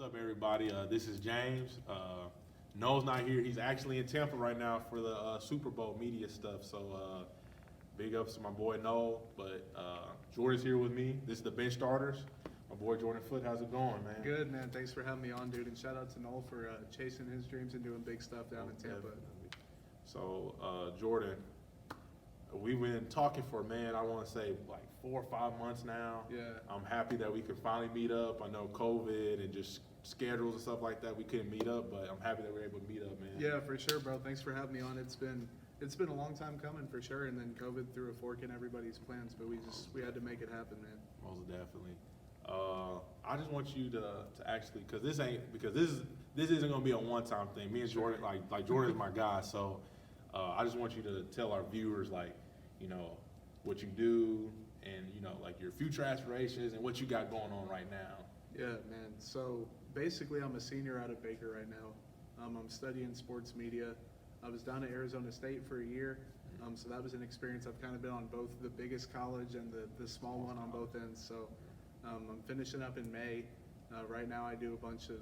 up, everybody? This is James. Noel's not here. He's actually in Tampa right now for the Super Bowl media stuff. So big ups to my boy Noel. But Jordan's here with me. This is the bench starters. My boy Jordan Foote. How's it going, man? Good, man. Thanks for having me on, dude. And shout out to Noel for chasing his dreams and doing big stuff down in Tampa. Definitely. So Jordan, we've been talking for, man, I want to say like 4 or 5 months now. Yeah. I'm happy that we could finally meet up. I know COVID and just schedules and stuff like that, we couldn't meet up, but I'm happy that we're able to meet up, man. Yeah, for sure, bro. Thanks for having me on. It's been a long time coming for sure, and then COVID threw a fork in everybody's plans, but we had to make it happen, man. Most definitely. I just want you to actually, because this isn't gonna be a one-time thing. Me and Jordan, like Jordan is my guy, so I just want you to tell our viewers, like, you know, what you do and, you know, like your future aspirations and what you got going on right now. Yeah, man. So basically, I'm a senior out of Baker right now. I'm studying sports media. I was down at Arizona State for a year, so that was an experience. I've kind of been on both the biggest college and the small one on both ends. So I'm finishing up in May. Right now, I do a bunch of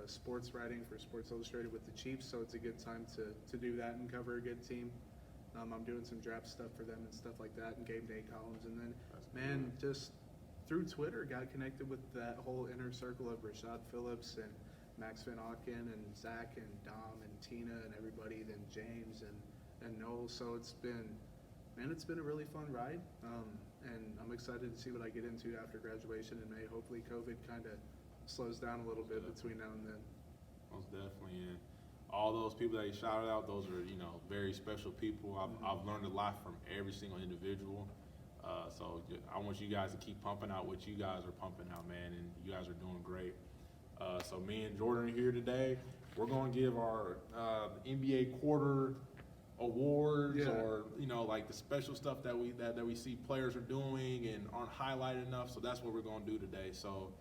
sports writing for Sports Illustrated with the Chiefs, so it's a good time to do that and cover a good team. I'm doing some draft stuff for them and stuff like that, and game day columns. And then, man, just through Twitter, got connected with that whole inner circle of Rashad Phillips and Max Van Auken and Zach and Dom and Tina and everybody, then James and Noel. So it's been a really fun ride, and I'm excited to see what I get into after graduation in May. Hopefully COVID kind of slows down a little bit between now and then. Most definitely, and all those people that you shouted out, those are, you know, very special people. I've learned a lot from every single individual. So I want you guys to keep pumping out what you guys are pumping out, man, and you guys are doing great. So me and Jordan are here today. We're going to give our NBA quarter awards, or, you know, like the special stuff that we see players are doing and aren't highlighted enough. So that's what we're going to do today. So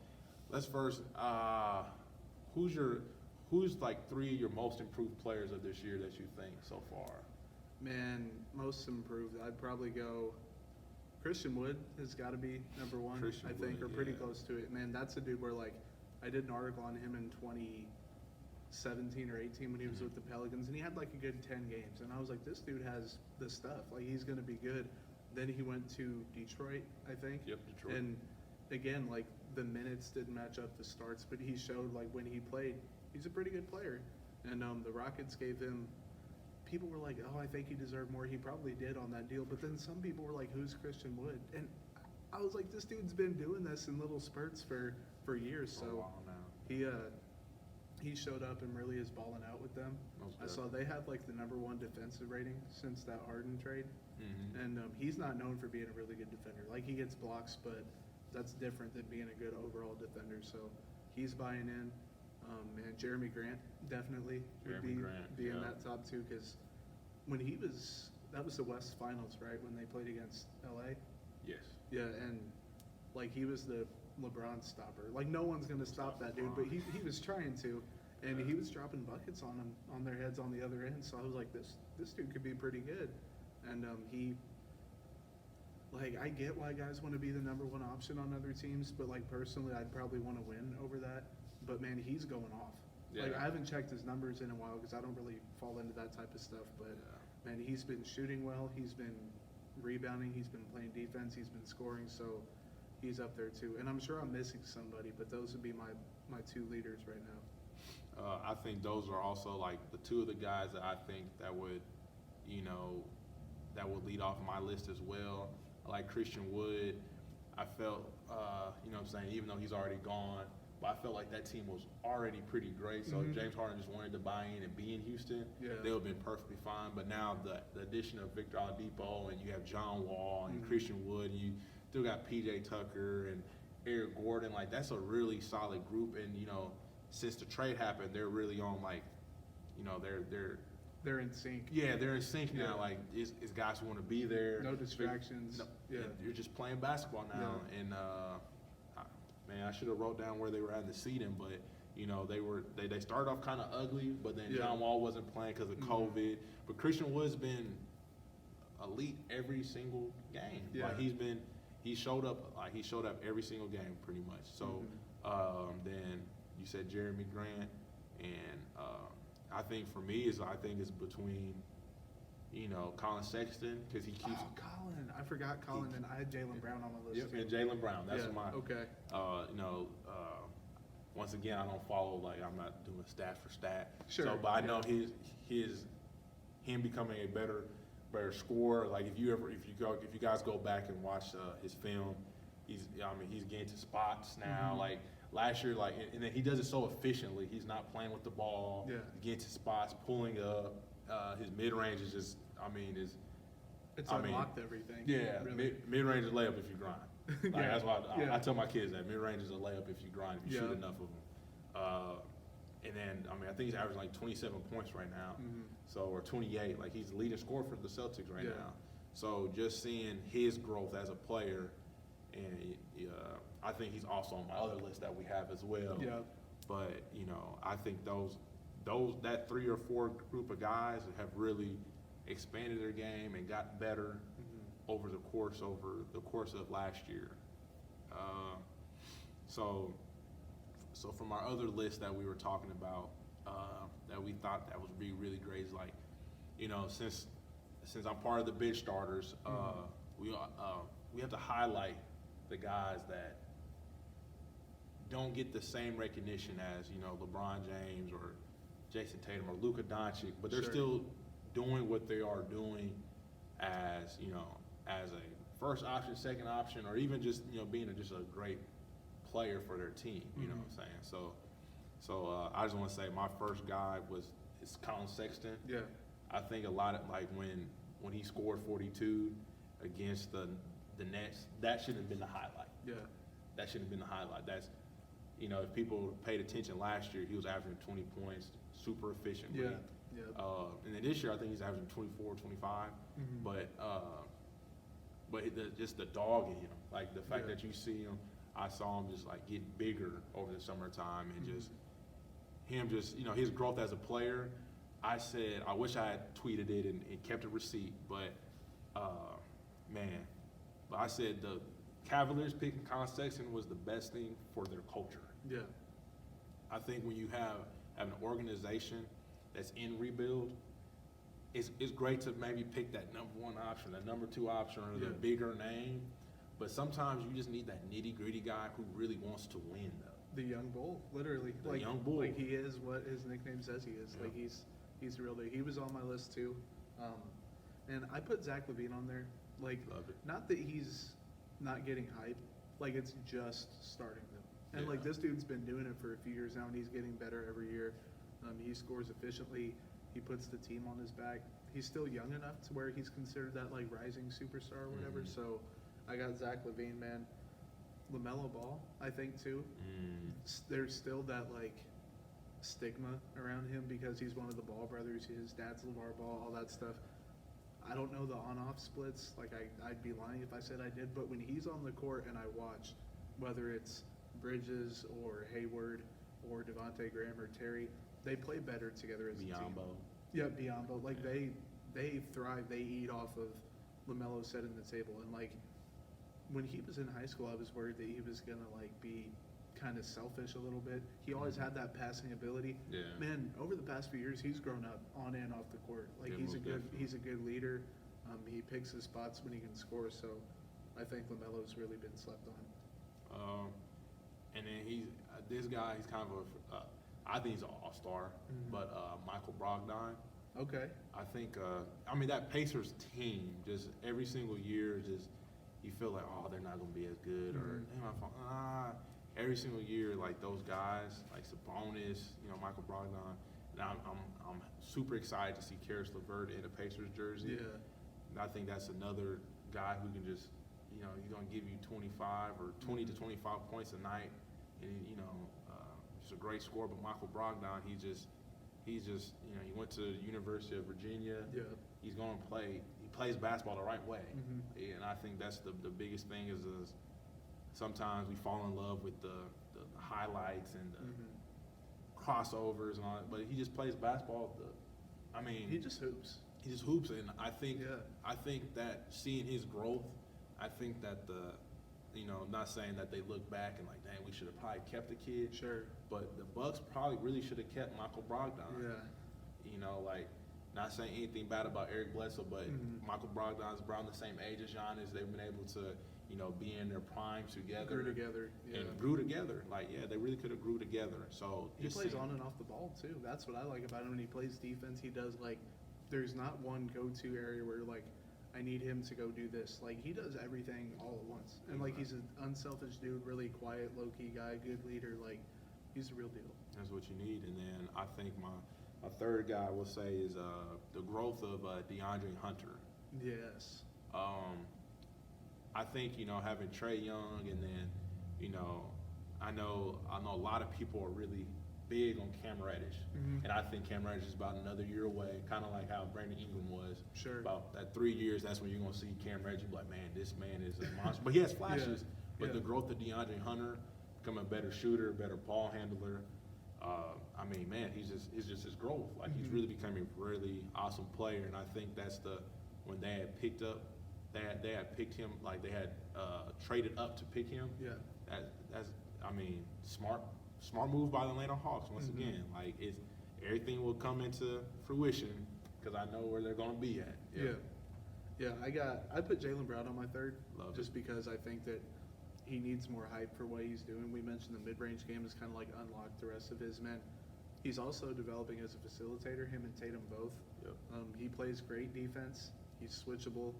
let's first, who's like 3 of your most improved players of this year that you think so far? Man, most improved, I'd probably go Christian Wood has got to be number one, I think, or pretty close to it. Man, that's a dude where, like, I did an article on him in 2017 or 18 when he was with the Pelicans, and he had like a good 10 games. And I was like, this dude has the stuff. Like, he's going to be good. Then he went to Detroit, I think. Yep, Detroit. And again, like, the minutes didn't match up the starts, but he showed, like, when he played, he's a pretty good player. And the Rockets gave him, people were like, oh, I think he deserved more. He probably did on that deal. But then some people were like, who's Christian Wood? And I was like, this dude's been doing this in little spurts for years. So he showed up and really is balling out with them. I saw they had like the #1 defensive rating since that Harden trade. Mm-hmm. And he's not known for being a really good defender. Like, he gets blocks, but that's different than being a good overall defender. So he's buying in. And Jeremy Grant definitely would be in that top 2, because when that was the West Finals, right, when they played against LA? Yes. Yeah, and like, he was the LeBron stopper. Like, no one's gonna stop that dude, but he was trying to, and he was dropping buckets on them, on their heads on the other end. So I was like, this dude could be pretty good. And I get why guys want to be the #1 option on other teams, but like, personally, I'd probably want to win over that. But man, he's going off. Yeah. Like, I haven't checked his numbers in a while because I don't really fall into that type of stuff. But man, he's been shooting well. He's been rebounding. He's been playing defense. He's been scoring. So he's up there too. And I'm sure I'm missing somebody, but those would be my 2 leaders right now. I think those are also like the 2 of the guys that I think that would lead off my list as well. I like Christian Wood. I felt, you know what I'm saying, even though he's already gone, but I felt like that team was already pretty great. So if James Harden just wanted to buy in and be in Houston, they would have been perfectly fine. But now the addition of Victor Oladipo, and you have John Wall and Christian Wood, and you still got P.J. Tucker and Eric Gordon. Like, that's a really solid group. And, you know, since the trade happened, they're really on, like, you know, they're in sync. Yeah, they're in sync now. Like, it's guys who want to be there. No distractions. You're just playing basketball now. Yeah. And man, I should have wrote down where they were at in the seeding, but you know, they started off kind of ugly, but then John Wall wasn't playing because of COVID. But Christian Wood's been elite every single game. Yeah. Like, he showed up every single game pretty much. So then you said Jeremy Grant, and I think for me I think it's between, you know, Colin Sexton, because he keeps. Oh, Colin. I forgot Colin, and I had Jaylen Brown on my list. Yep, too. and Jaylen Brown. That's Yeah, my. okay. You know, once again, I don't follow, like, I'm not doing stat for stat. Sure, So, but I know yeah. him becoming a better scorer. Like, if you guys go back and watch his film, he's getting to spots now. Mhm. Like last year, like, and then he does it so efficiently. He's not playing with the ball. Yeah. Getting to spots, pulling up. His mid range is just, It's I mean, unlocked everything. yeah, Really. mid range is a layup if you grind. Like, Yeah, that's why I yeah. tell my kids that mid range is a layup if you grind, if you shoot Yeah. enough of them. And then, I think he's averaging like 27 points right now. Mhm. So, or 28. Like, he's the leading scorer for the Celtics right Yeah. now. So, just seeing his growth as a player, and I think he's also on my other list that we have as well. Yeah. But, you know, I think that 3 or 4 group of guys have really expanded their game and got better Mhm. over the course of last year. So from our other list that we were talking about, that we thought that would be really great is, like, you know, since I'm part of the bench starters, we have to highlight the guys that don't get the same recognition as, you know, LeBron James or Jason Tatum or Luka Doncic, but they're Sure. still doing what they are doing as, you know, as a first option, second option, or even just, you know, being just a great player for their team. You know what I'm saying? So I just want to say my first guy is Colin Sexton. Yeah. I think a lot of, like, when he scored 42 against the Nets, that should have been the highlight. Yeah. That should have been the highlight. That's, you know, if people paid attention last year, he was averaging 20 points super efficiently. Yeah. Yeah. And then this year, I think he's averaging 24, 25. Mhm. But just the dog in him, like the fact Yeah. that you see him, I saw him just, like, get bigger over the summertime, and Mhm. just him, just, you know, his growth as a player. I said I wish I had tweeted it and kept a receipt, but I said the Cavaliers picking Colin Sexton was the best thing for their culture. Yeah. I think when you have an organization that's in rebuild, it's great to maybe pick that number 1 option, that number 2 option, or the Yeah. bigger name. But sometimes you just need that nitty-gritty guy who really wants to win, though. The young bull, literally. The young bull. Like, he is what his nickname says he is. Yeah. Like, he's the real deal. He was on my list too. And I put Zach LaVine on there. Like, Love it. not that he's not getting hype. Like, it's just starting though. And, like, Yeah. this dude's been doing it for a few years now, and he's getting better every year. He scores efficiently. He puts the team on his back. He's still young enough to where he's considered that, like, rising superstar or whatever. Mhm. So I got Zach LaVine, man. LaMelo Ball, I think, too. There's still that, like, stigma around him because he's one of the Ball brothers. His dad's LeVar Ball, all that stuff. I don't know the on-off splits. Like, I'd be lying if I said I did. But when he's on the court and I watch, whether it's Bridges or Hayward or Devontae Graham or Terry, they play better together as a team. Biombo. Yeah, Biombo. Like, Yeah. they thrive. They eat off of LaMelo setting the table. And, like, when he was in high school, I was worried that he was gonna, like, be kind of selfish a little bit. He always had that passing ability. Yeah. Man, over the past few years, he's grown up on and off the court. Like, Yeah, he's most definitely. he's a good leader. He picks his spots when he can score. So I think LaMelo's really been slept on. And then this guy, he's kind of I think he's an all-star, Mhm. but Michael Brogdon. Okay. I think, that Pacers team, just every single year, just you feel like, oh, they're not going to be as good, or every single year, like, those guys, like Sabonis, you know, Michael Brogdon, and I'm super excited to see Karis LeVert in a Pacers jersey. Yeah. And I think that's another guy who can just, you know, he's going to give you 25 or 20 to 25 points a night, and, you know, just a great scorer. But Michael Brogdon, he's just, you know, he went to the University of Virginia. Yeah. He's going to play. He plays basketball the right way, Mhm. and I think that's the biggest thing is sometimes we fall in love with the highlights and the crossovers and all that, but he just plays basketball. He just hoops. He just hoops, and I think Yeah. that seeing his growth, I think that you know, not saying that they look back and like, dang, we should have probably kept the kid. Sure. But the Bucks probably really should have kept Michael Brogdon. Yeah. You know, like, not saying anything bad about Eric Bledsoe, but Michael Brogdon's around the same age as Giannis. They've been able to, you know, be in their primes together. Grew together. Yeah. And grew together. Like, yeah, they really could have grew together. So He plays on and off the ball too. That's what I like about him. When he plays defense, he does like, there's not one go-to area where like, I need him to go do this. Like he does everything all at once. And like he's an unselfish dude, really quiet, low-key guy, good leader. Like he's the real deal. That's what you need. And then I think my third guy I will say is the growth of DeAndre Hunter. Yes. I think, you know, having Trae Young and then, you know, I know a lot of people are really big on Cam Reddish. And I think Cam Reddish is about another year away, kind of like how Brandon Ingram was. Sure. About that 3 years, that's when you're going to see Cam Reddish be like, man, this man is a monster. But he has flashes. But the growth of DeAndre Hunter, becoming a better shooter, better ball handler. I mean, man, it's just his growth. Like he's really becoming a really awesome player. And I think that's when they had picked up, they had picked him, like they had traded up to pick him. Yeah. That's I mean, smart move by the Atlanta Hawks. Once again, like everything will come into fruition because I know where they're going to be at. Yeah. I put Jaylen Brown on my third, Love just because I think that he needs more hype for what he's doing. We mentioned the mid-range game is kind of like unlocked the rest of his men. He's also developing as a facilitator. Him and Tatum both. Yep. He plays great defense. He's switchable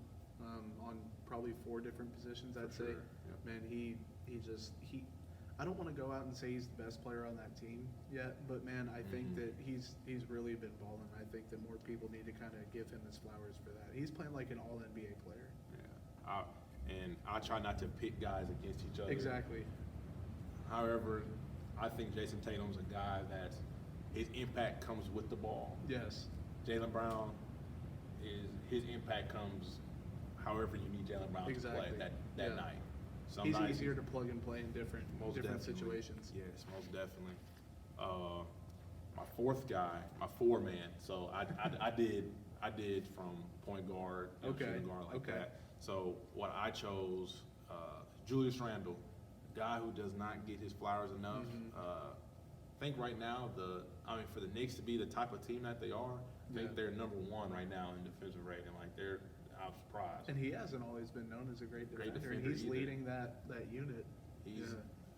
on probably 4 different positions. I'd say. Yep. Man, he I don't want to go out and say he's the best player on that team yet, but man, I think that he's really been balling. I think that more people need to kind of give him his flowers for that. He's playing like an all NBA player. Yeah. And I try not to pit guys against each other. Exactly. However, I think Jason Tatum's a guy that his impact comes with the ball. Yes. Jaylen Brown his impact comes however you need Jaylen Brown to play that night. Some He's nights easier to plug and play in different definitely. situations. Yes, most definitely. My fourth guy, my 4-man. So I did from point guard, shooting guard like that. So what I chose, Julius Randle, a guy who does not get his flowers enough. I think right now for the Knicks to be the type of team that they are, I think they're number 1 right now in defensive rating. Like I'm surprised. And he hasn't always been known as a great defender. And he's either. leading that unit.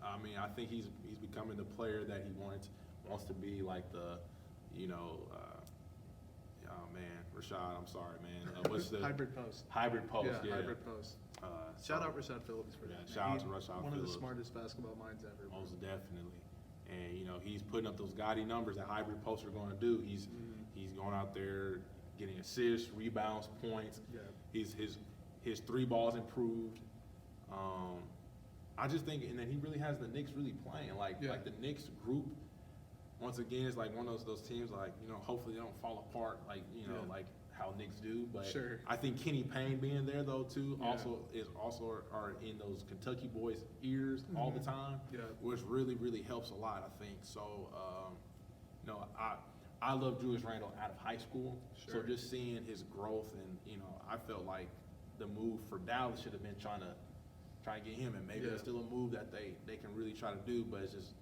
I mean, I think he's becoming the player that he wants to be, like the, you know, oh man, Rashad, I'm sorry, man. What's the hybrid post? Hybrid post, yeah. Hybrid post. Shout out Rashad Phillips for that. Shout out to Rashad One Phillips. of the smartest basketball minds ever. Most definitely. And you know, he's putting up those gaudy numbers that hybrid posts are going to do. He's going out there getting assists, rebounds, points. Yeah. His 3 balls improved. I just think, and then he really has the Knicks really playing. Like the Knicks group, once again, is like one of those teams. Like, you know, hopefully they don't fall apart. Like, you know, like how Knicks do. But I think Kenny Payne being there though too also are in those Kentucky boys' ears all the time. Yeah. Which really helps a lot. I think so. You know, I love Julius Randle out of high school. So just seeing his growth, and you know, I felt like the move for Dallas should have been trying to get him, and maybe that's still a move that they can really try to do, but it's just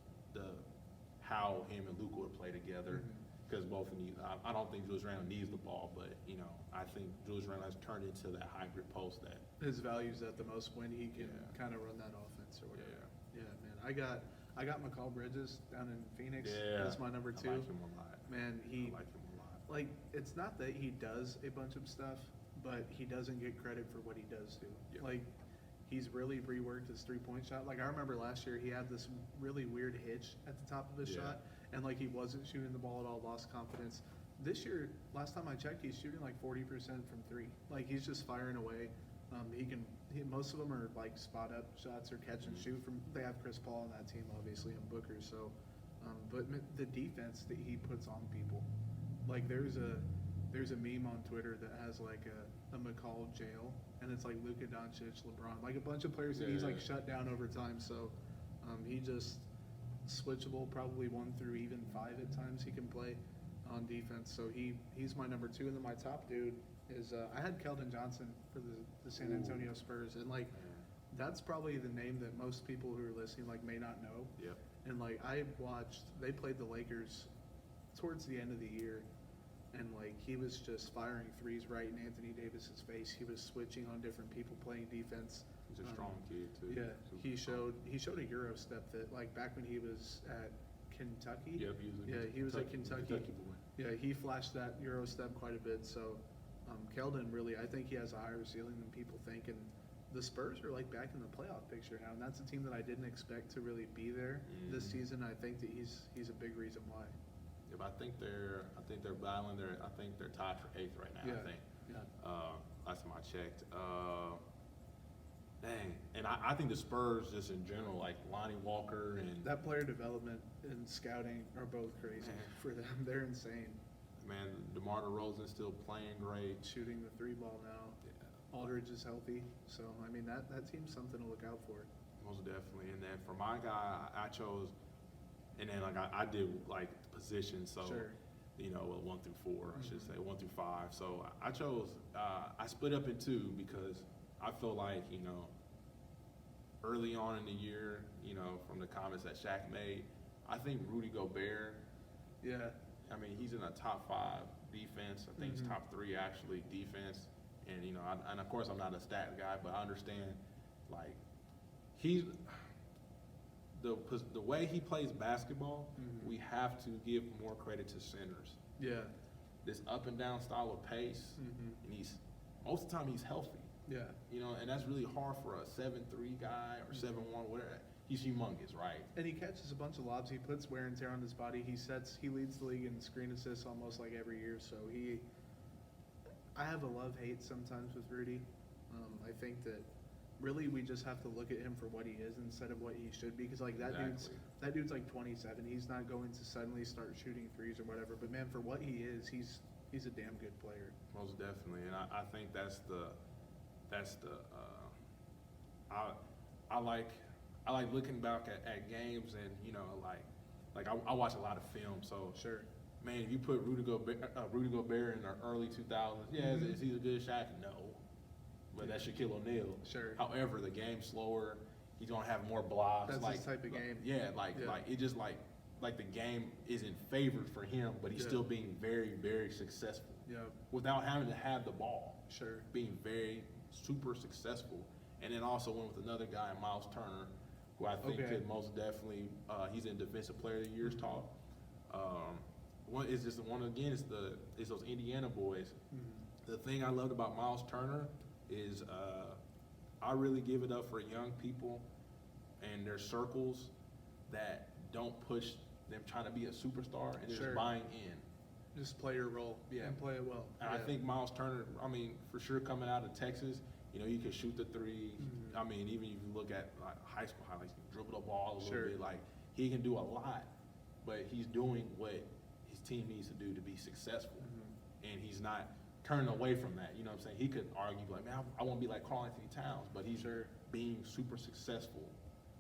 how him and Luka would play together, because both of them. I don't think Julius Randle needs the ball, but you know, I think Julius Randle has turned into that hybrid post that his value's at the most when he can kind of run that offense or whatever. Yeah, man. I got McCall Bridges down in Phoenix. That's my number 2. I like him a lot. Man, I like him a lot. Like, it's not that he does a bunch of stuff, but he doesn't get credit for what he does do. Yeah. Like, he's really reworked his 3-point shot. Like, I remember last year he had this really weird hitch at the top of his shot, and like he wasn't shooting the ball at all, lost confidence. This year, last time I checked, he's shooting like 40% from 3. Like, he's just firing away. Most of them are like spot up shots or catch and shoot from. They have Chris Paul on that team, obviously, and Booker. So, but the defense that he puts on people, like there's a meme on Twitter that has like a McCall jail, and it's like Luka Doncic, LeBron, like a bunch of players that he's like shut down over time. So, he just switchable, probably 1 through even 5 at times he can play on defense. So he's my number 2, and then my top dude is I had Keldon Johnson for the San Antonio Spurs, and like that's probably the name that most people who are listening like may not know. Yep. And like they played the Lakers towards the end of the year, and like he was just firing threes right in Anthony Davis's face. He was switching on different people playing defense. He's a strong kid too. Yeah, Super he showed a Euro step that like back when he was at Kentucky. Yep, He was at Kentucky. boy. Yeah, he flashed that Euro step quite a bit. So, Keldon really, I think he has a higher ceiling than people think. And the Spurs are like back in the playoff picture now, and that's a team that I didn't expect to really be there this season. I think that he's a big reason why. If I think they're battling. I think they're tied for 8th right now. Yeah. I think. Yeah. Last time I checked. Dang, and I think the Spurs just in general, like Lonnie Walker and That player development and scouting are both crazy for them. They're insane. man, DeMar DeRozan's still playing great. Shooting the 3-ball now. Yeah, Aldridge is healthy. So, I mean, that team's something to look out for. most definitely. And then for my guy, I chose, and then like I did like positions, so Sure. you know, 1 through 4, I should say 1 through 5. So I chose, I split up in 2 because I feel like, you know, early on in the year, you know, from the comments that Shaq made, I think Rudy Gobert, Yeah. I mean, he's in a top 5 defense. I think he's top 3 actually defense. And, you know, and of course I'm not a stat guy, but I understand, like, he's, the way he plays basketball, we have to give more credit to centers. Yeah. This up and down style of pace, and most of the time he's healthy. Yeah. You know, and that's really hard for a 7'3" guy or 7'1", whatever. He's humongous, right? And he catches a bunch of lobs. He puts wear and tear on his body. He leads the league in screen assists almost like every year. So I have a love-hate sometimes with Rudy. I think that really we just have to look at him for what he is instead of what he should be. Because like that dude's like 27. He's not going to suddenly start shooting threes or whatever. But man, for what he is, he's a damn good player. Most definitely, and I think that's the I like looking back at games, and you know, like I watch a lot of film, so Sure. man, if you put Rudy Gobert in the early 2000s, is he a good shot? No, but that's Shaquille O'Neal. Sure. However, the game's slower. He's gonna have more blocks. That's like his type of game. Yeah, like it just like the game isn't favored for him, but he's still being very, very successful. Yeah. Without having to have the ball. Sure. Being very super successful. And then also went with another guy, Miles Turner, who I think could most definitely, he's in Defensive Player of the Year's talk. One is just it's those Indiana boys. The thing I loved about Miles Turner is I really give it up for young people and their circles that don't push them trying to be a superstar and just buying in. Just play your role and play it well. And I think Miles Turner, I mean, for sure coming out of Texas, you know, you can shoot the three. I mean, even if you look at like high school highlights, he can dribble the ball a little bit. Like, he can do a lot, but he's doing what his team needs to do to be successful. And he's not turning away from that. You know what I'm saying? He could argue like, man, I want to be like Karl Anthony Towns, but he's being super successful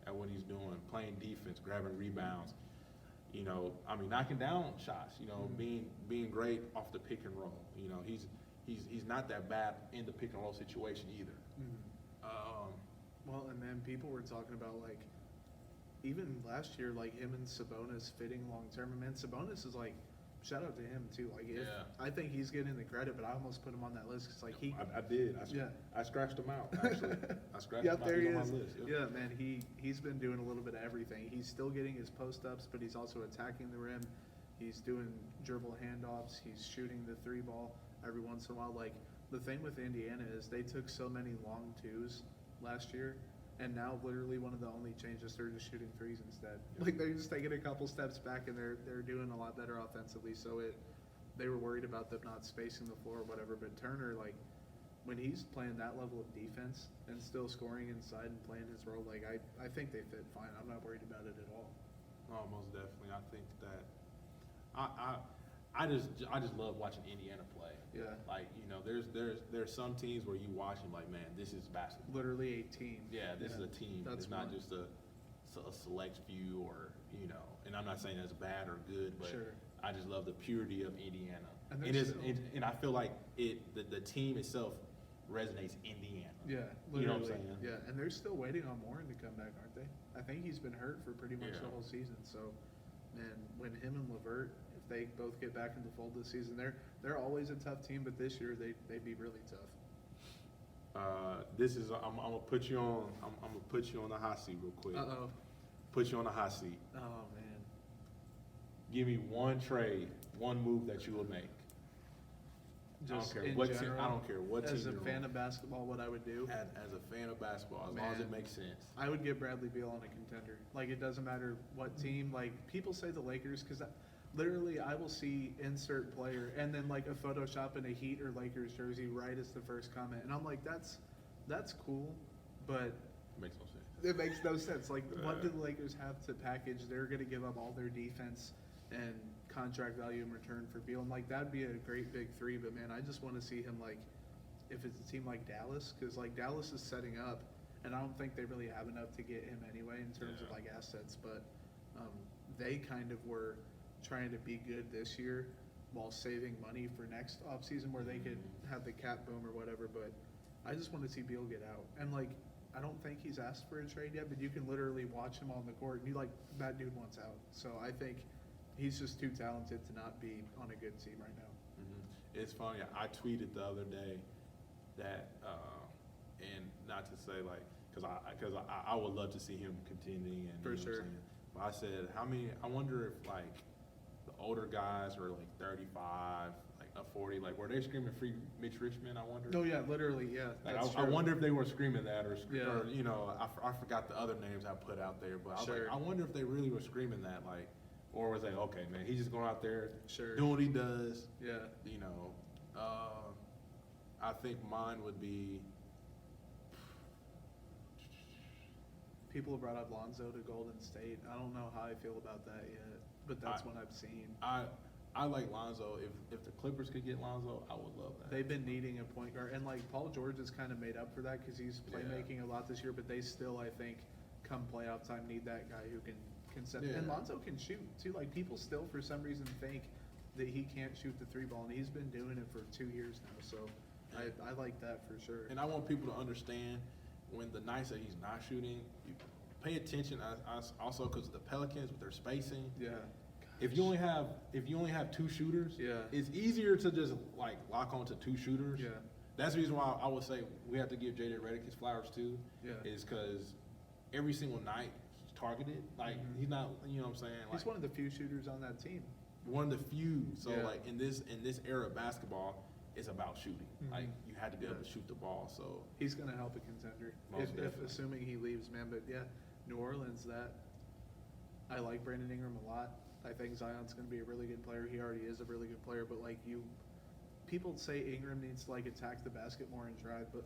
at what he's doing, playing defense, grabbing rebounds. You know, I mean, knocking down shots. You know, being great off the pick and roll. You know, he's not that bad in the pick and roll situation either. Well, and then people were talking about like even last year, like him and Sabonis fitting long term. And man, Sabonis is like, shout out to him too. Like, I think he's getting the credit, but I almost put him on that list because like I did. I scratched him out actually. I scratched him out. There he He's is. on my list. Yeah, man, he's been doing a little bit of everything. He's still getting his post ups, but he's also attacking the rim. He's doing dribble handoffs. He's shooting the 3-ball every once in a while. Like, the thing with Indiana is they took so many long twos last year, and now literally one of the only changes, they're just shooting threes instead. Like, they're just taking a couple steps back, and they're doing a lot better offensively. So they were worried about them not spacing the floor or whatever. But Turner, like, when he's playing that level of defense and still scoring inside and playing his role, like, I think they fit fine. I'm not worried about it at all. Oh, most definitely. I think that I just love watching Indiana play. Yeah. Like, you know, there's some teams where you watch them like, man, this is basketball. Literally a team. Yeah, this is a team. That's it's not fun. just a select few or, you know, and I'm not saying that's bad or good, but I just love the purity of Indiana. And I feel like the team itself resonates Indiana. Yeah, You know literally. what I'm saying? Yeah, and they're still waiting on Warren to come back, aren't they? I think he's been hurt for pretty much the Yeah. whole season. So, man, when him and Levert, if they both get back in the fold this season, they're always a tough team, but this year they'd be really tough. This is I'm gonna put you on. I'm gonna put you on the hot seat real quick. Uh-oh. Put you on the hot seat. Oh, man. Give me one trade, one move that you would make. Just I don't care in what general, team. I don't care what team as a you're fan on. of basketball, what I would do, As a fan of basketball, as long as it Man. makes sense. I would get Bradley Beal on a contender. Like, it doesn't matter what team. Like, people say the Lakers because literally I will see insert player and then like a Photoshop in a Heat or Lakers jersey right as the first comment, and I'm like, that's cool, but Makes no sense. it makes no sense. Like, what do Yeah. the Lakers have to package? They're going to give up all their defense and contract value in return for Beal. And, like, that'd be a great big three. But, man, I just want to see him, like, if it's a team like Dallas, because, like, Dallas is setting up, and I don't think they really have enough to get him anyway in terms of, Yeah. like, assets. But they kind of were trying to be good this year while saving money for next offseason where they could have the cap boom or whatever. But I just want to see Beal get out. And, like, I don't think he's asked for a trade yet, but you can literally watch him on the court, and you like, that dude wants out. So I think he's just too talented to not be on a good team right now. It's funny. I tweeted the other day that, and not to say like, because I would love to see him contending and For you know sure. what I'm saying? But I said, how many? I wonder if like the older guys are like 35, like up 40, like were they screaming free Mitch Richmond? I wonder. Oh, yeah, literally, yeah. Like, That's I true. wonder if they were screaming that, or Yeah. or you know, I forgot the other names I put out there, but I was Sure. like, I wonder if they really were screaming that, like, or was like, okay, man, he's just going out there Sure. doing what he does, Yeah. you know. I think mine would be. People have brought up Lonzo to Golden State. I don't know how I feel about that yet, but that's what I've seen. I like Lonzo. If the Clippers could get Lonzo, I would love that. They've been needing a point guard, and like Paul George has kind of made up for that because he's Yeah. playmaking a lot this year. But they still, I think, come playoff time, need that guy who can set. Yeah. And Lonzo can shoot too. Like, people still, for some reason, think that he can't shoot the three ball, and he's been doing it for 2 years now. So I like that for sure. And I want people to understand when the nights that he's not shooting, you pay attention. Also because the Pelicans with their spacing. Yeah. If you only have two shooters, Yeah. it's easier to just like lock onto two shooters. Yeah. That's the reason why I would say we have to give JJ Redick his flowers too. Yeah. Is because every single night he's targeted. Like Mhm. he's not, you know what I'm saying? Like, He's one of the few shooters on that team. one of the few. So Yeah. like in this era of basketball, it's about shooting. Mhm. Like you had to be able Yeah. to shoot the ball. So He's going to help a contender, Most if definitely. assuming he leaves, man. But yeah, New Orleans, I like Brandon Ingram a lot. I think Zion's going to be a really good player. He already is a really good player. But like people say Ingram needs to like attack the basket more and drive, but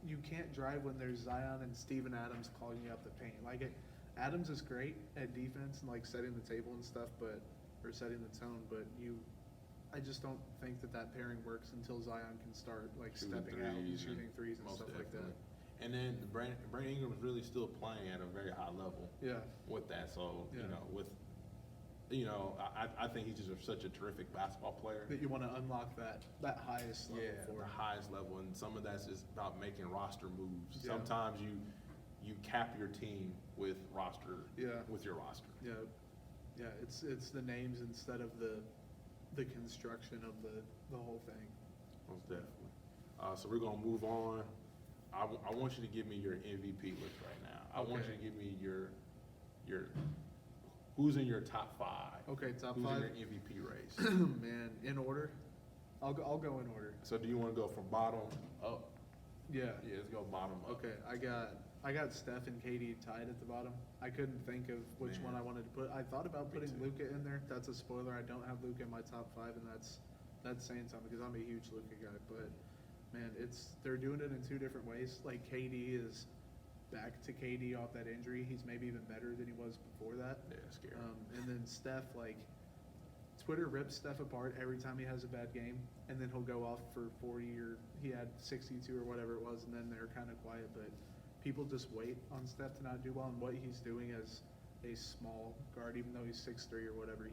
you can't drive when there's Zion and Steven Adams clogging up the paint. Like Adams is great at defense and like setting the table and stuff, or setting the tone. But I just don't think that pairing works until Zion can start like shooting stepping out and threes shooting threes and most stuff like that. definitely. And then Brandon Ingram is really still playing at a very high level Yeah. with that. So Yeah. I think he's just such a terrific basketball player. That you want to unlock that highest level Yeah, for. the highest level, and some of that's just about making roster moves. Yeah. Sometimes you cap your team with Yeah. your roster. Yeah, yeah. It's the names instead of the construction of the whole thing. Most definitely. So we're gonna move on. I want you to give me your MVP list right now. I want you Okay. to give me your who's in your top 5. Okay, top Who's 5. in your MVP race? Man, in order. I'll go in order. So do you want to go from bottom up? Yeah. Yeah, let's go bottom up. Okay, I got Steph and KD tied at the bottom. I couldn't think of which Man. one I wanted to put. I thought about Me putting too. Luka in there. That's a spoiler. I don't have Luka in my top 5, and that's saying something because I'm a huge Luka guy. But man, they're doing it in 2 different ways. Like KD is back to KD off that injury. He's maybe even better than he was before that. Yeah, scary. And then Steph, like, Twitter rips Steph apart every time he has a bad game, and then he'll go off for 40 or he had 62 or whatever it was, and then they're kind of quiet. But people just wait on Steph to not do well, and what he's doing as a small guard, even though he's 6'3" or whatever,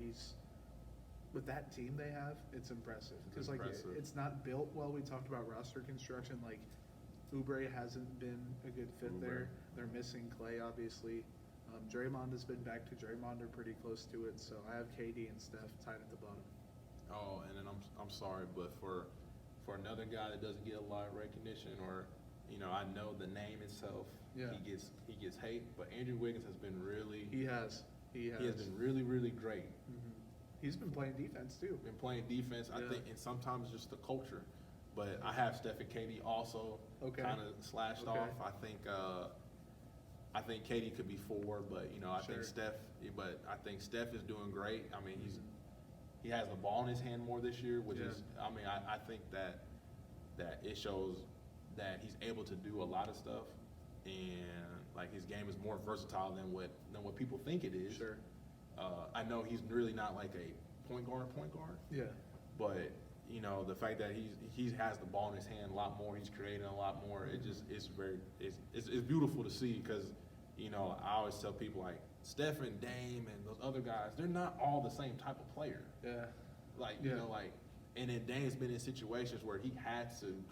with that team they have, it's impressive. Because like impressive. it's not built well. We talked about roster construction. Like Oubre hasn't been a good fit Oubre. there. They're missing Clay, obviously. Draymond has been back to Draymond, or pretty close to it. So I have KD and Steph tied at the bottom. Oh, and then I'm sorry, but for another guy that doesn't get a lot of recognition, or I know the name itself, Yeah. he gets hate, but Andrew Wiggins has been really He has been really, really great. Mhm. He's been playing defense too. Been playing defense, I Yeah. think, and sometimes just the culture. But I have Steph and KD also Okay. kind of slashed Okay. off. I think KD could be 4, but I Sure. think Steph is doing great. I mean, he has the ball in his hand more this year, which Yeah. is, I think that it shows that he's able to do a lot of stuff, and like his game is more versatile than what people think it is. Sure. I know he's really not like a point guard, Yeah. but the fact that he has the ball in his hand a lot more, he's creating a lot more. It just it's beautiful to see, because I always tell people, like, Steph and Dame and those other guys, they're not all the same type of player. Yeah. Like Yeah. and then Dame's been in situations where he has to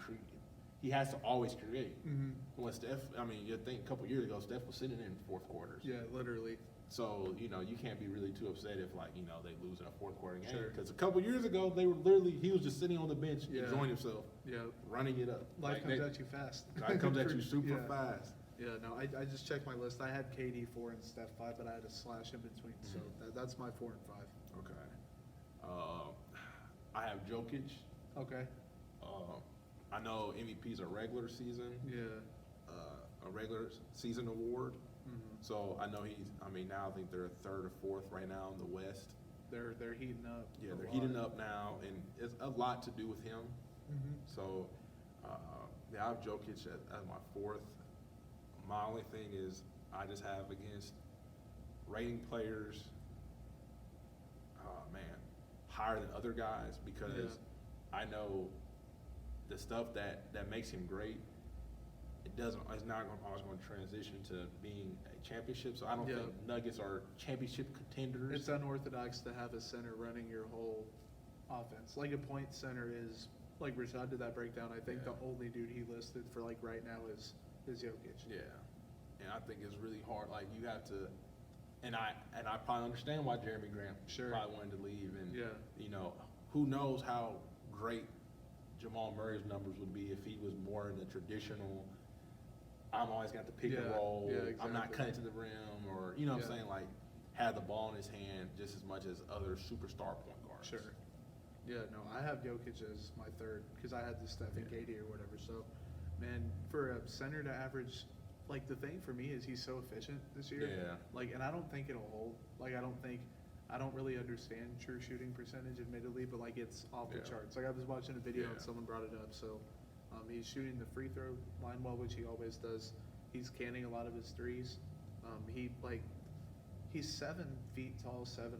always create. Mm-hmm. When Steph, you think a couple years ago, Steph was sitting in fourth quarters. Yeah, literally. So, you can't be really too upset if, like, they lose in a fourth quarter game. Sure. Because a couple years ago, he was just sitting on the bench, Yeah. enjoying himself, Yeah. running it up. Life comes at you fast. Life comes at you super Yeah. fast. Yeah, no, I just checked my list. I had KD 4 and Steph 5, but I had a slash in between, so that's my 4 and 5. Okay. I have Jokic. Okay. I know MVP's a regular season, Yeah. a regular season award. Mm-hmm. So I know now I think they're 3rd or 4th right now in the West. They're heating up. Yeah, a they're lot. heating up now, and it's a lot to do with him. Mm-hmm. So, I have Jokic as my 4th. My only thing is I just have against rating players, higher than other guys, because I know the stuff that makes him great. It's not always going to transition to being a championship. So I don't think Nuggets are championship contenders. It's unorthodox to have a center running your whole offense. Like a point center is, like Rashad did that breakdown. I think the only dude he listed for like right now is Jokic. Yeah, and I think it's really hard. Like you have to, and I probably understand why Jeremy Grant probably wanted to leave. And who knows how great Jamal Murray's numbers would be if he was more in the traditional. I'm always got to pick and roll. Yeah, exactly. I'm not cutting to the rim, or what I'm saying, like had the ball in his hand just as much as other superstar point guards. Sure. Yeah, no, I have Jokic as my 3rd because I had the Steph and KD or whatever. So, man, for a center to average, like the thing for me is he's so efficient this year. Yeah. Like, and I don't think it'll hold. Like, I don't really understand true shooting percentage, admittedly, but like it's off the charts. Like I was watching a video and someone brought it up. So, he's shooting the free throw line well, which he always does. He's canning a lot of his threes. He's 7 feet tall, 7'1",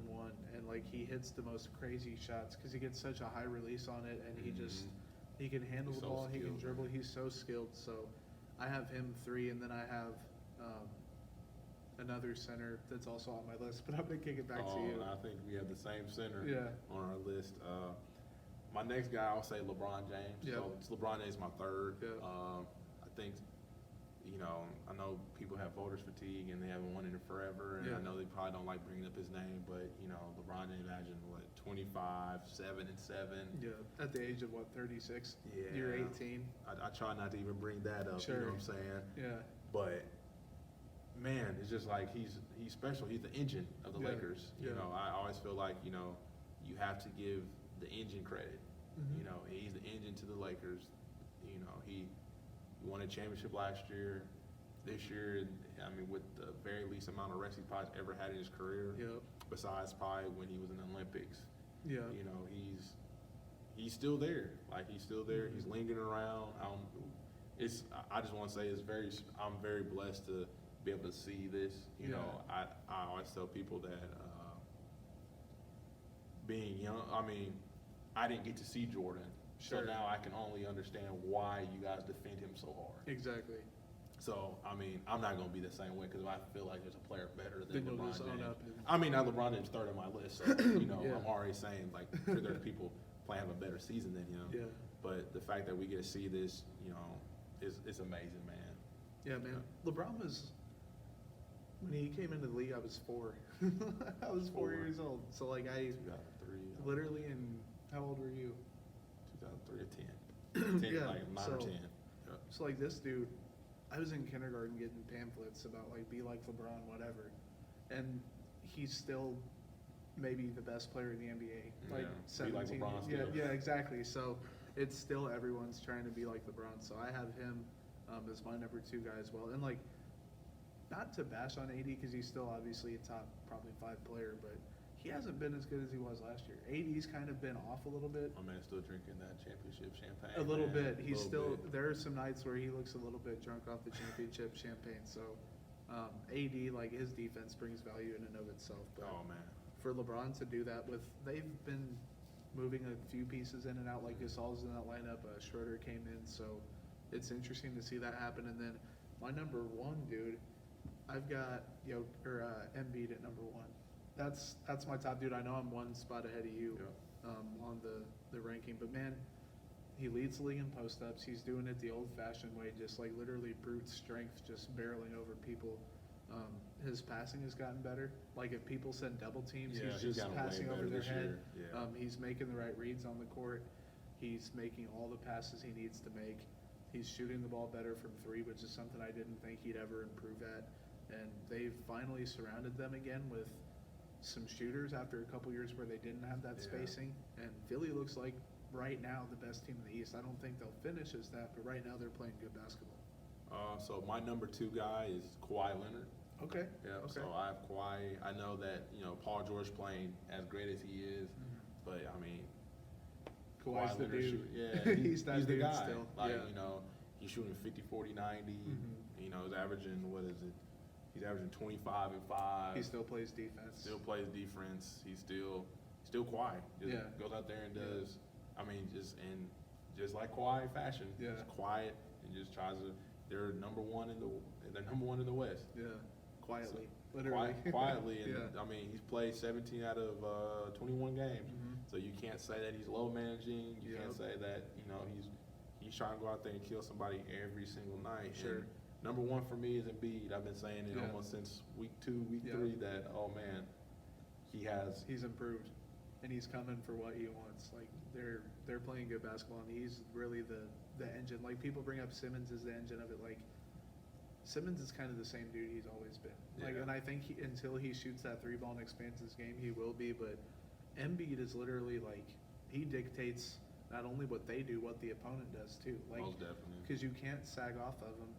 and like he hits the most crazy shots because he gets such a high release on it, and he can handle He's the so ball, he can skilled, dribble. man. He's so skilled. So I have him 3, and then I have another center that's also on my list, but I'm gonna kick it back to you. I think we have the same center Yeah. on our list. My next guy, I'll say LeBron James. Yeah. So it's LeBron James, my 3rd. Yeah. I think, I know people have voters fatigue and they haven't won it in forever, and I know they probably don't like bringing up his name, but LeBron James averaging 25, 7 and 7. Yeah, at the age of 36? Yeah. You're 18. I try not to even bring that up. Sure. You know what I'm saying? Yeah. But man, it's just like he's special. He's the engine of the Yeah. Lakers. Yeah. I always feel like you have to give the engine credit. Mhm. He's the engine to the Lakers. He won a championship last year. This year, with the very least amount of reps he probably ever had in his career. Yep. Besides probably when he was in the Olympics. Yeah. He's still there. Like he's still there. He's lingering around. I just want to say I'm very blessed to be able to see this. I always tell people that being young, I didn't get to see Jordan. Sure. So now I can only understand why you guys defend him so hard. Exactly. So, I'm not going to be the same way because I feel like there's a player better than Then you'll LeBron just own James. up Now LeBron James 3rd on my list, so, Yeah. I'm already saying, like, there's people playing have a better season than him. Yeah. But the fact that we get to see this, it's amazing, man. Yeah, man. LeBron was, when he came into the league, I was 4. I was 4 years old. So, like, I 2003. literally how old were you? 2003 or 10. 10 Yeah, like 9 or 10. Yeah. So, like, this dude, I was in kindergarten getting pamphlets about, like, be like LeBron, whatever. And he's still maybe the best player in the NBA. Like, Yeah, be like 17. LeBron Yeah, still. yeah, exactly. So, it's still everyone's trying to be like LeBron. So, I have him as my number 2 guy as well. And, like, not to bash on AD because he's still obviously a top probably 5 player, but he hasn't been as good as he was last year. AD's kind of been off a little bit. My man's still drinking that championship champagne. A little man. bit. He's Little still. bit. There are some nights where he looks a little bit drunk off the championship champagne. So, AD, like, his defense brings value in and of itself. But Oh man. for LeBron to do that they've been moving a few pieces in and out. Like Gasol's in that lineup. Schroeder came in, so it's interesting to see that happen. And then my number 1 dude, I've got Embiid at number 1. That's my top dude. I know I'm 1 spot ahead of you on the ranking, but man, he leads the league in post-ups. He's doing it the old-fashioned way, just like literally brute strength, just barreling over people. His passing has gotten better. Like if people send double teams, Yeah, he's he's just gotten way passing over better their this head. year. Yeah. He's making the right reads on the court. He's making all the passes he needs to make. He's shooting the ball better from 3, which is something I didn't think he'd ever improve at. And they've finally surrounded them again with some shooters after a couple years where they didn't have that Yeah. spacing. And Philly looks like right now the best team in the East. I don't think they'll finish as that, but right now they're playing good basketball. So my number 2 guy is Kawhi Leonard. Okay. Yeah. Okay. So I have Kawhi. I know that Paul George playing as great as he is, but I mean, Kawhi's the Leonard dude. Yeah, He's that the dude guy. still. Like Yeah. he's shooting 50, 40, 90. He's averaging He's averaging 25 and 5. He still plays defense. Still plays defense. He's still Kawhi. Just goes out there and does. I mean, just like Kawhi fashion. Yeah. Just quiet and just tries to. They're number 1 in the West. Yeah. Quietly. So, Literally. quietly, and Yeah. I mean, he's played 17 out of 21 games. Mhm. So you can't say that he's low managing. You Yep. can't say that he's trying to go out there and kill somebody every single night. Sure. And number 1 for me is Embiid. I've been saying it Yeah. almost since week 2, week Yeah. 3 that He's improved, and he's coming for what he wants. Like they're playing good basketball, and he's really the engine. Like people bring up Simmons as the engine of it. Like Simmons is kind of the same dude he's always been. Like, Yeah. and I think until he shoots that 3 ball and expands his game, he will be. But Embiid is literally like he dictates not only what they do, what the opponent does too. Like most definitely. because you can't sag off of him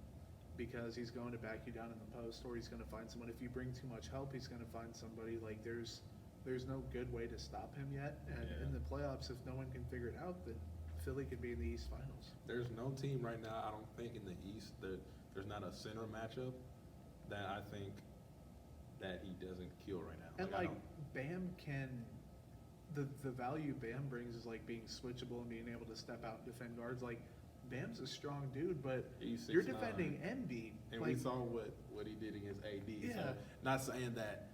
because he's going to back you down in the post, or he's going to find someone. If you bring too much help, he's going to find somebody. Like there's no good way to stop him yet. And Yeah. in the playoffs, if no one can figure it out, then Philly could be in the East Finals. There's no team right now, I don't think, in the East that there's not a center matchup that I think that he doesn't kill right now. And I like don't- Bam can, the value Bam brings is like being switchable and being able to step out and defend guards. Like Bam's a strong dude, but He's you're 6'9". defending Embiid. And like, we saw what he did against AD. Yeah. So not saying that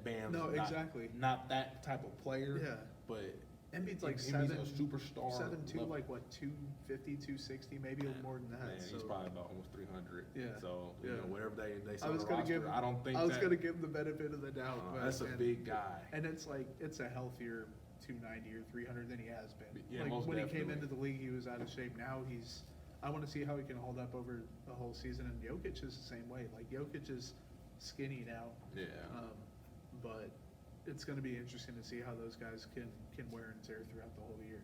Bam's No, not, exactly. not that type of player. Yeah. But Embiid's like he's seven, a superstar. 7'2", level. like what, 250, 260, maybe a little more than that. Man, so. he's probably about almost 300. Yeah. So Yeah. whatever they say I on was the gonna roster, give. I don't think I was that, gonna give him the benefit of the doubt. But that's a big guy. And it's like it's a healthier 290 or 300 than he has been. Yeah, like most when he came definitely. into the league, he was out of shape. Now he's. I want to see how he can hold up over the whole season. And Jokic is the same way. Like Jokic is skinny now. Yeah. But it's going to be interesting to see how those guys can wear and tear throughout the whole year.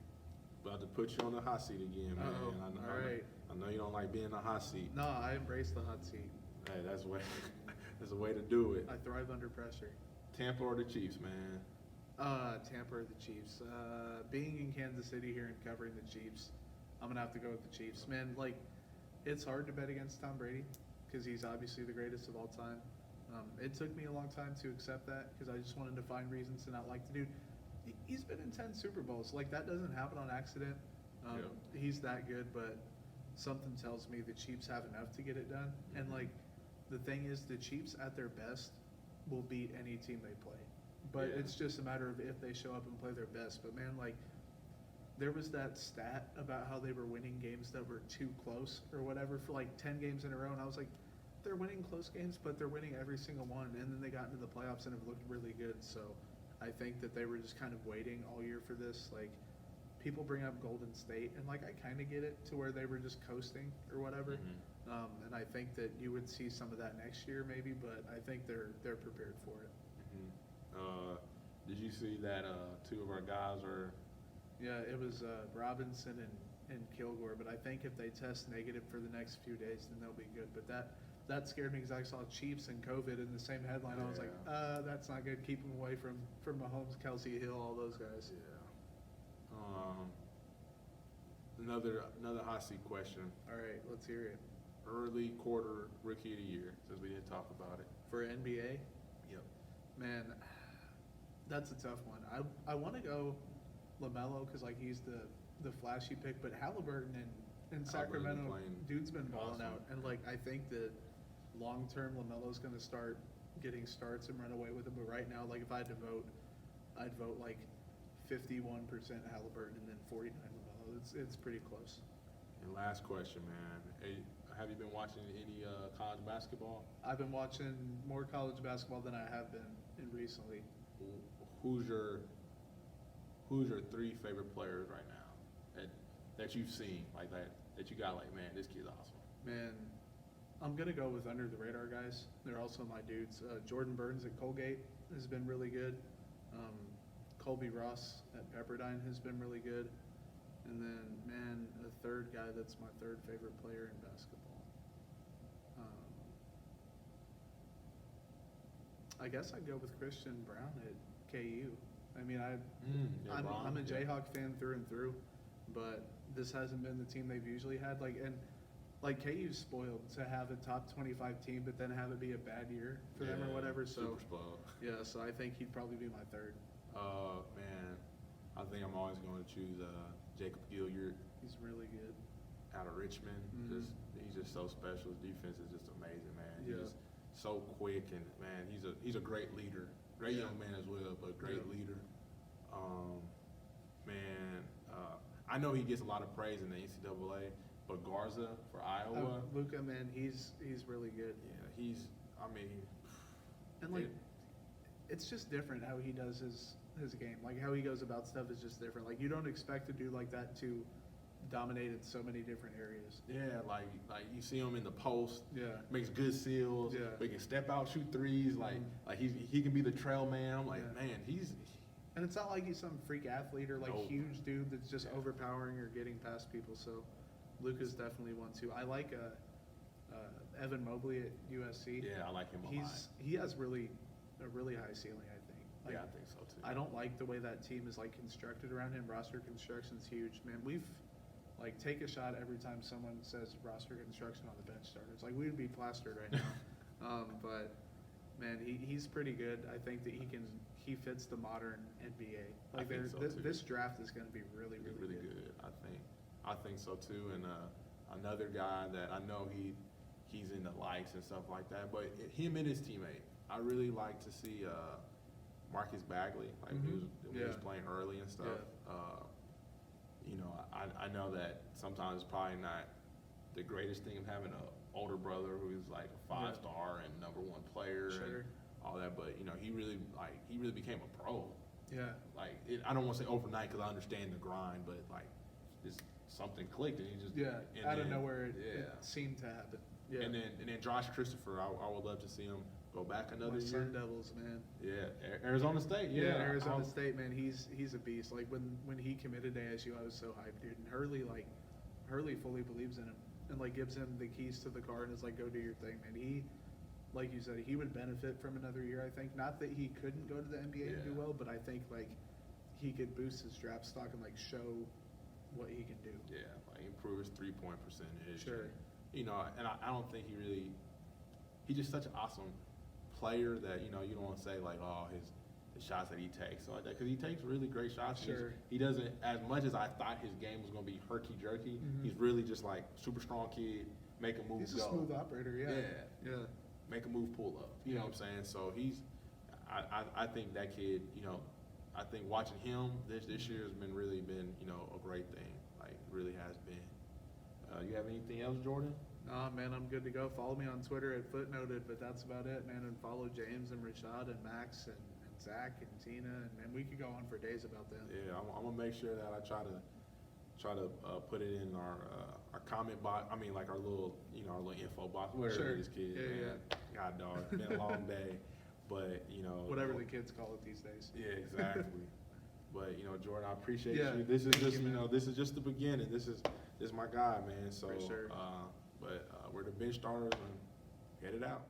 About to put you on the hot seat again, man. Uh-oh. I know, All right. I know you don't like being in the hot seat. No, I embrace the hot seat. Hey, that's way that's a way to do it. I thrive under pressure. Tampa or the Chiefs, man. Tampa or the Chiefs. Being in Kansas City here and covering the Chiefs, I'm gonna have to go with the Chiefs. Man, like it's hard to bet against Tom Brady because he's obviously the greatest of all time. It took me a long time to accept that because I just wanted to find reasons to not like the dude. He's been in 10 Super Bowls. Like that doesn't happen on accident. He's that good, but something tells me the Chiefs have enough to get it done. And like the thing is, the Chiefs at their best will beat any team they play. But Yeah. it's just a matter of if they show up and play their best. But man, like there was that stat about how they were winning games that were too close or whatever for like 10 games in a row, and I was like, they're winning close games, but they're winning every single one, and then they got into the playoffs and it looked really good. So I think that they were just kind of waiting all year for this. Like, people bring up Golden State, and like I kind of get it to where they were just coasting or whatever. And I think that you would see some of that next year maybe, but I think they're prepared for it. Did you see that two of our guys are? Yeah, it was Robinson and Kilgore, but I think if they test negative for the next few days, then they'll be good. But that scared me because I saw Chiefs and COVID in the same headline. I was like, that's not good. Keep them away from Mahomes, Kelsey, Hill, all those guys. Yeah. Another hot seat question. All right, let's hear it. Early quarter rookie of the year, since we didn't talk about it. For NBA? Yep. Man, that's a tough one. I want to go LaMelo because like he's the flashy pick, but Halliburton in Sacramento, dude's been balling out, and like I think that long term LaMelo's going to start getting starts and run away with him. But right now, like if I had to vote, I'd vote like 51% Halliburton and then 49 LaMelo. It's pretty close. And last question, man. Hey, have you been watching any college basketball? I've been watching more college basketball than I have been in recently. Who's your 3 favorite players right now that you've seen like that you got like, man, this kid's awesome? Man, I'm gonna go with under the radar guys. They're also my dudes. Jordan Burns at Colgate has been really good. Colby Ross at Pepperdine has been really good. And then, man, a third guy that's my third favorite player in basketball. I guess I'd go with Christian Brown at KU. I mean, I'm a Jayhawk fan through and through, but this hasn't been the team they've usually had. Like KU's spoiled to have a top 25 team, but then have it be a bad year for them or whatever. So super spoiled. Yeah, so I think he'd probably be my third. Man, I think I'm always going to choose Jacob Gilliard. He's really good. Out of Richmond. He's just so special. His defense is just amazing, man. He's just so quick, and man, he's a great leader. Great young man as well, but great leader. I know he gets a lot of praise in the NCAA, but Garza for Iowa. Luka, man, he's really good. Yeah, and like, it's just different how he does his game. Like how he goes about stuff is just different. Like you don't expect a dude like that to dominate in so many different areas. Yeah, like you see him in the post. Yeah, makes good seals. Yeah, he can step out, shoot threes. Like he can be the trail man. I'm like, man, and it's not like he's some freak athlete or like huge dude that's just overpowering or getting past people. So Luka's definitely one too. I like Evan Mobley at USC. Yeah, I like him a lot. He has a really high ceiling, I think. Like, I think so too. I don't like the way that team is like constructed around him. Roster construction's huge, man. We've like take a shot every time someone says roster construction on the bench starters. Like we would be plastered right now. But man, he's pretty good. I think that he fits the modern NBA. Like this draft is going to be really good. I think so too. And another guy that I know he's in the lights and stuff like that. But him and his teammate, I really like to see Marcus Bagley. Like when he was playing early and stuff. Yeah. I know that sometimes it's probably not the greatest thing of having an older brother who's like a 5-star and #1 player and all that, but he really became a pro. Yeah. Like I don't want to say overnight because I understand the grind, but like just something clicked and he just out of nowhere it seemed to happen. Yeah. And then Josh Christopher, I would love to see him go back another year. Sun Devils, man. Yeah, Arizona State. Yeah, Arizona State, man. He's a beast. Like when he committed to ASU, I was so hyped, dude. And Hurley fully believes in him and like gives him the keys to the car and is like, go do your thing, man. He, like you said, he would benefit from another year. I think not that he couldn't go to the NBA and do well, but I think like he could boost his draft stock and like show what he can do. Yeah, like improve his 3-point percentage. Sure. And I don't think he's just such an awesome player that you don't want to say like, oh, his shots that he takes like that, because he takes really great shots. Sure. He doesn't, as much as I thought his game was going to be herky jerky. He's really just like super strong kid, make a move. He's a smooth operator. Yeah. Make a move, pull up. You know what I'm saying? So I think that kid, I think watching him this year has really been, you know, a great thing. Like, it really has been. You have anything else, Jordan? Nah, man, I'm good to go. Follow me on Twitter at Footnoted, but that's about it, man. And follow James and Rashad and Max and Zach and Tina, and man, we could go on for days about them. Yeah, I'm gonna make sure that I try to put it in our comment box. I mean, like our little, you know, our little info box. Whatever Sure. it is, kids. Yeah, man. God, dog, it's been a long day, but you know, Whatever the kids call it these days. Yeah, exactly. But you know, Jordan, I appreciate Yeah, you. This is thank just, you, you man. know, this is just the beginning. This is my guy, man. So, For sure. but we're the bench starters and head it out.